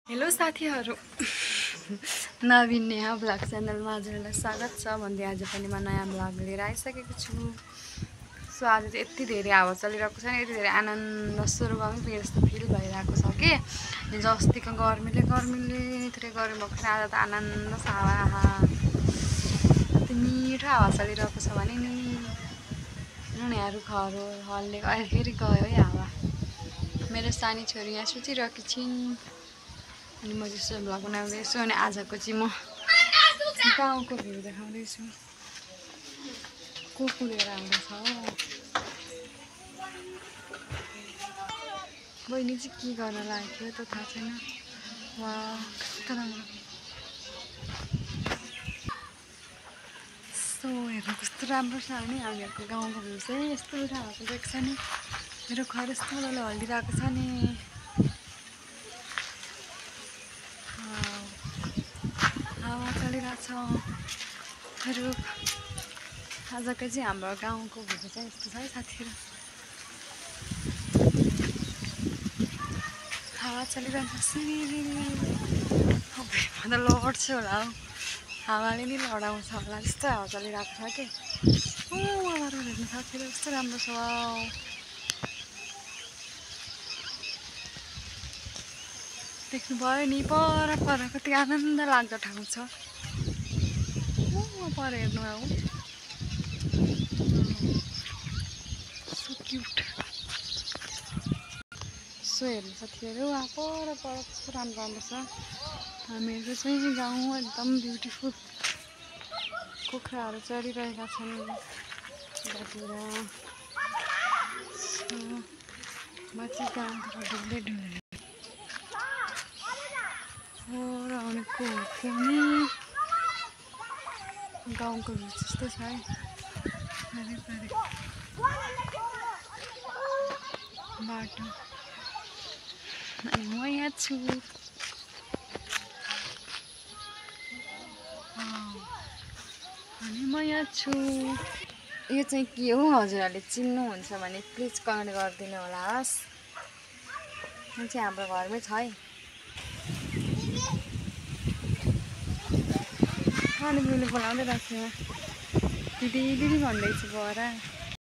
Hello साथीहरु, नवीन Neha blog च्यानलमा हजुरहरूलाई स्वागत छ भन्दै आज पनि म नयाँ ब्लग लिएर आइसकेको छु। सो आज चाहिँ यति धेरै हावा चलिरहेको छ नि, यति धेरै आनन्द स्वर्गमै पुगे जस्तो फिल भइरहेको छ कि हिजो अस्तिको गर्मीले यत्रो गर्मी भएको छैन। आज त आनन्द छ हावा, यति मिठो हावा चलिरहेको छ भने नि उनीहरू खरो हल्ले अहिले फेरि गयो है हावा। मेरो सानी छोरी यहाँ सुतिरहेकी छिन् अनि म चाहिँ भ्लग बनाउँदैछु। अनि आजको चाहिँ म गाउँको भ्यू देखाउँदैछु। कुकुरहरू आउँदैछ हो। बहिनी चाहिँ के गर्न लागेको त थाहा छैन। वा कस्तो राम्रो, यस्तो हेर्नु कस्तो राम्रो छ नि। हामीहरूको गाउँको भ्यू चाहिँ यस्तो राम्रो देख्छ नि। मेरो घर यस्तो मजाले हल्लिरहेको छ नि। हावा चलिरहेछ। आजको चाहिँ हाम्रो गाउँको भ्यू चाहिँ यस्तो छ है साथीहरू। हावा चलिरहन्छ सिरिरी। म त लड्छु होला हौ, हावाले नि लडाउँछ होला जस्तो हावा चलिरहेको छ कि। हावाहरू हेर्नु साथीहरू कस्तो राम्रो छ। देख्नुभयो नि पर कति आनन्द लाग्दो ठाउँ छ। पर हेर्नु हौ, सो क्युट। सो हेर्नु साथीहरू पर कस्तो राम्रो छ। हामीहरूको चाहिँ गाउँ एकदम ब्युटिफुल। कुखुराहरू चरिरहेका छन् यतातिर। म चाहिँ गाउँतिर डुल्दै आउनेको पनि गाउँको भ्यू जस्तै छ है। बाटो अनि म यहाँ छु। यो चाहिँ के हो हजुरहरूले चिन्नुहुन्छ भने प्लिज कमेन्ट गरिदिनु होला हस्। यो चाहिँ हाम्रो घरमै छ है। अनि मैले बोलाउँदै राख्छु, दिदी भन्दैछु गएर।